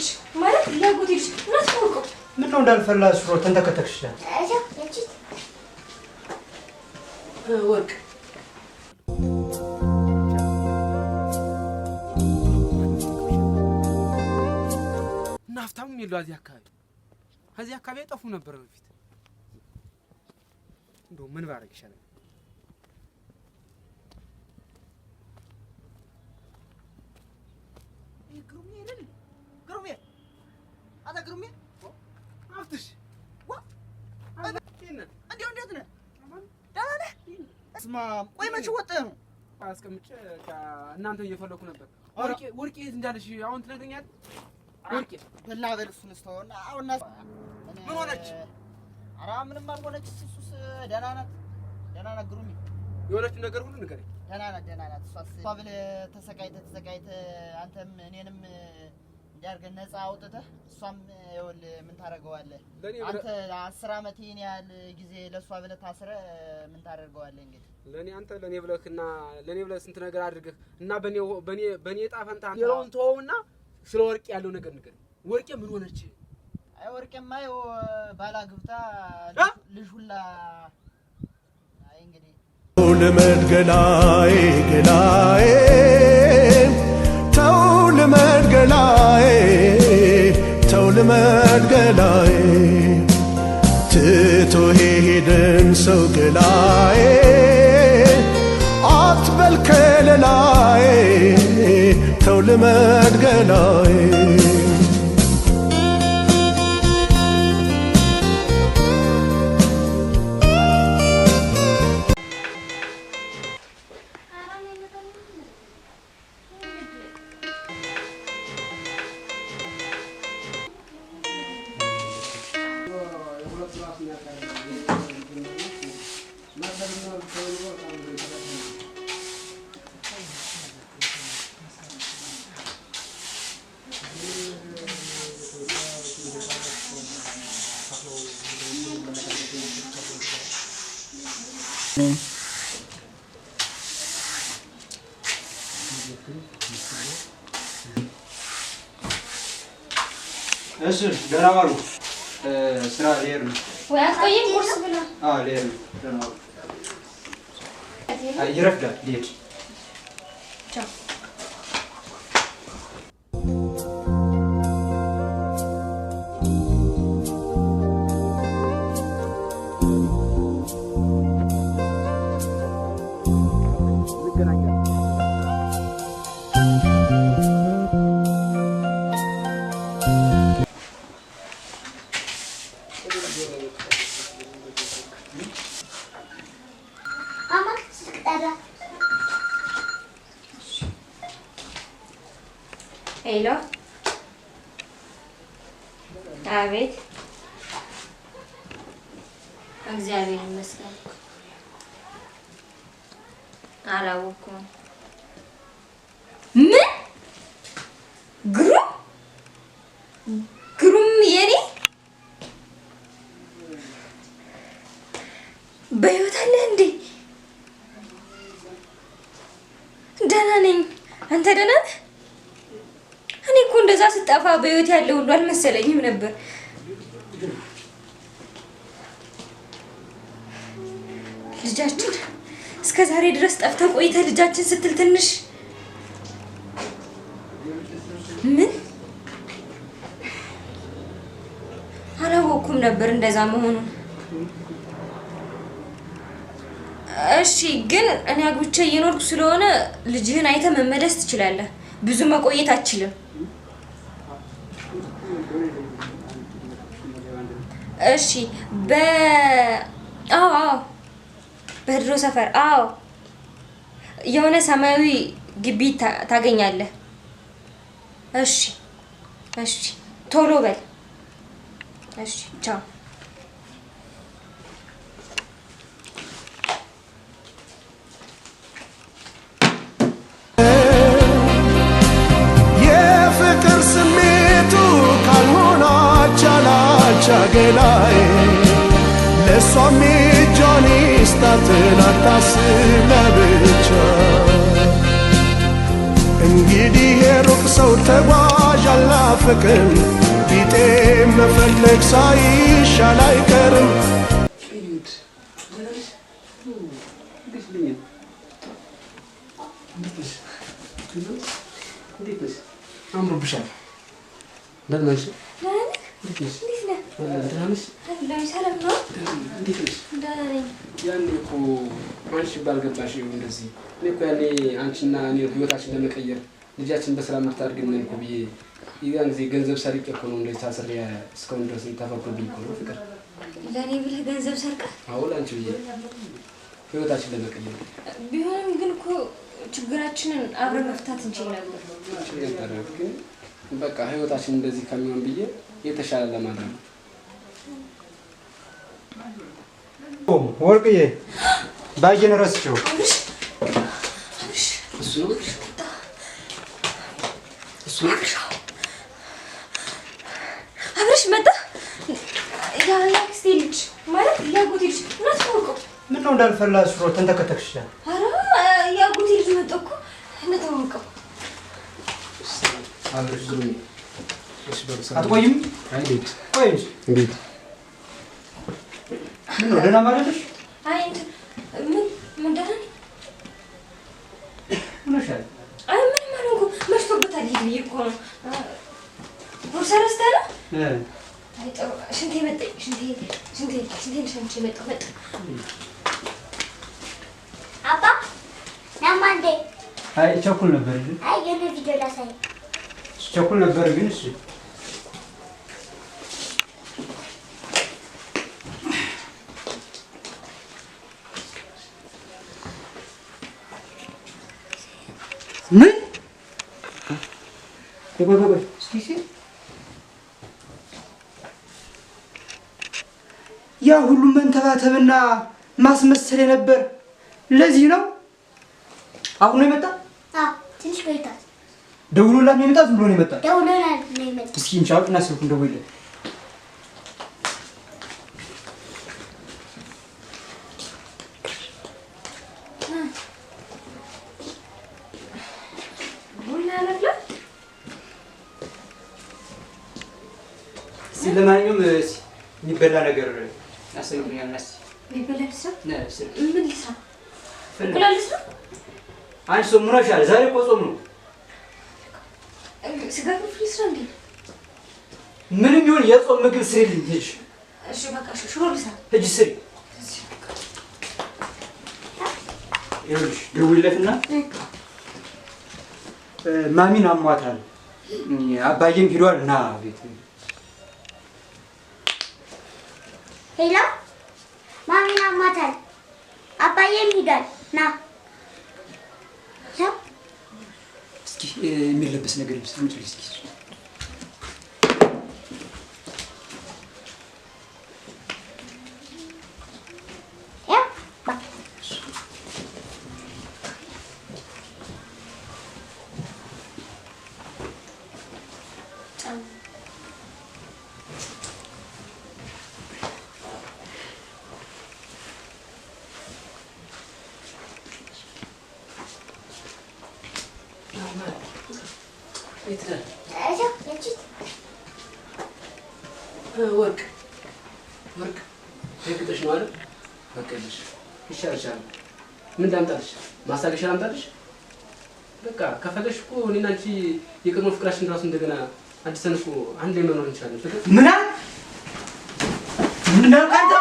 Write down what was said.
ልጅ ማለት ያጎቴ ልጅ ናትቆ ምን ነው እንዳልፈላ ሽሮ ተንተከተክሽ አጃ ያቺ ወርቅ ናፍታም ይሏል ያካባቢ ከዚህ አካባቢ ጠፉ ነበር በፊት እንደው ምን ባረግ ይሻላል ግሩሜ አፍትሽ ዋ እንዴት ነህ? ደህና ነህ? እስማ ቆይ መቼ ወጣህ ነው? አስቀምጬ እናንተ እየፈለኩ ነበር። ወርቄ የት እንዳለሽ አሁን ትነግረኛለህ? ወርቄ በላ በል እሱን ስተውና አሁን ምን ሆነች? ኧረ ምንም አልሆነች። እሱስ ደህና ናት ግሩሜ። የሆነች ነገር ሁሉ ንገረኝ። ደህና ናት። እሷ ብለህ ተሰቃይተህ አንተም እኔንም ያርገን ነፃ አውጥተህ እሷም ይኸውልህ ምን ታደርገዋለህ አንተ 10 አመት ይሄን ያህል ጊዜ ለሷ ብለህ ታስረህ ምን ታደርገዋለህ እንግዲህ ለኔ ብለህና ለኔ ብለህ ስንት ነገር አድርገህ እና በኔ ዕጣ ፈንታ የለውን ተወውና ስለ ወርቄ ያለው ነገር ንገረኝ። ወርቄ ምን ሆነች? አይ ወርቄማ ይኸው ባላግብታ ልጅ ሁላ አይ እንግዲህ ልመድ ገላዬ ተው ልመድ ገላዬ ትቶ ሄደን ሰው ገላዬ አትበል ከለላዬ ተው ልመድ ገላዬ እሺ ደህና ዋሉ። ስራ ልሄድ ነው ወይ አትቆይም? ቁርስ ብላ ልሄድ ነው። ደህና ዋሉ። ይረፍዳል። ልሄድ ቻው። ሄሎ አቤት እግዚአብሔር ይመስገን አላወኩም ምን ግሩም የኔ በህይወት አለ እንዴ ደህና ነኝ አንተ ደህና ነህ እኔ እኮ እንደዛ ስጠፋ በህይወት ያለው ሁሉ አልመሰለኝም ነበር ልጃችን እስከ ዛሬ ድረስ ጠፍታ ቆይታ ልጃችን ስትል ትንሽ ምን አላወኩም ነበር እንደዛ መሆኑን እሺ ግን እኔ አግብቼ እየኖርኩ ስለሆነ ልጅህን አይተ መመለስ ትችላለህ ብዙ መቆየት አትችልም እሺ አዎ በድሮ ሰፈር አዎ የሆነ ሰማያዊ ግቢ ታገኛለህ እሺ ቶሎ በል እሺ ቻው የፍቅር ስሜቱ ካልሆነ ገላዬ ለሷም ጆኒ ስታትን አታስብ ለብቻ እንግዲህ የሩቅ ሰው ተጓዥ አላ ቢናፍቅም ቢጤ መፈለግ ሳይሻል አይቀርም። አምሮብሻል። እንደምን ነሽ? ያኔ እኮ አንቺ ባልገባሽ እንደዚህ እኔ እኮ ያኔ አንቺና እኔ ህይወታችን ለመቀየር ልጃችን በስራ ምታድርግልን እኮ ብዬ ያን ጊዜ ገንዘብ ሰርቄ እኮ ነው እንደዚህ ታስሬ እስካሁን ድረስ ተፈቅዶብኝ እኮ ነው። ፍቅር ለእኔ ብለህ ገንዘብ ሰርቀህ? አዎ ለአንቺ ብዬ ህይወታችን ለመቀየር። ቢሆንም ግን እኮ ችግራችንን አብረን መፍታት እንችል ነበር። ግን በቃ ህይወታችን እንደዚህ ከሚሆን ብዬ የተሻለ ለማድረግ ነው። ወርቅዬ ባየን ረስቸው እሱ ነው አብረሽ መጣ። ያክስቴ ልጅ ማለት ያጎቴ ልጅ እናት ታውቀው ምን ነው እንዳልፈላ ሽሮ ተንተከተክሽ? ኧረ ያጎቴ ልጅ መጣ እኮ እንታወቀው። አብረሽ ዝም አትቆይም? አይዴት ቆይ እንዴት ምን ነው ደህና ማለትሽ? አይ ምን ደህና ነኝ። ምንሻል? አይ ምን ማለት ነው? መሽቶበታል ይሄ እኮ ነው። ቦርሳ ረስተህ ነው? አይ ጥሩ ሽንቴ መጣኝ። ሽንቴ ሸንቼ መጣሁ። አባ ናማንዴ አይ ቸኩል ነበር እንዴ? አይ የኔ ቪዲዮ ላሳይ ቸኩል ነበር ግን እሺ ምን ቆይ እስኪ ያ ሁሉ መንተባተብና ማስመሰል ነበር። ለዚህ ነው አሁን ነው የመጣ? አዎ ትንሽ ቆይቷል። ደውሎላት ነው የመጣ? ዝም ብሎ ነው የመጣ? ደውሎላት ነው የመጣ። እስኪ እንቻውና ስልኩን ደውይለት። ለማንኛውም የሚበላ ነገር ያሰኝኛል። ናስ የሚበላ ልስራ? ነስ ምን ልስራ? እንቁላል ልስራ? አንቺ ሰው ምን ሆነሻል? ዛሬ እኮ ጾም ነው። ስጋ ፍርፍር ልስራ እንዴ? ምንም ይሁን የጾም ምግብ ስሪልኝ ሂጂ። እሺ በቃ ሽሮ ልስራ። ሂጂ ስሪ። ይኸውልሽ ደውይለትና ማሚን አሟታል አባዬም ሂዷል እና ቤት ሄሎ ማሚና አሟታል አባዬም ሂዷል ና እስኪ የሚለበስ ነገር ይመስል እስኪ ወርቅ ደግጠሽ ነው አይደል? በቃልሽ ይሻልሻል። ምን ላምጣልሽ? ማሳገሻ ላምጣልሽ? በቃ ከፈለሽ እኮ እኔና አንቺ የቀድሞ ፍቅራችን ራሱ እንደገና አዲሰን እኮ አንድ ላይ መኖር እንችላለን። ፍቅር ምን አንተ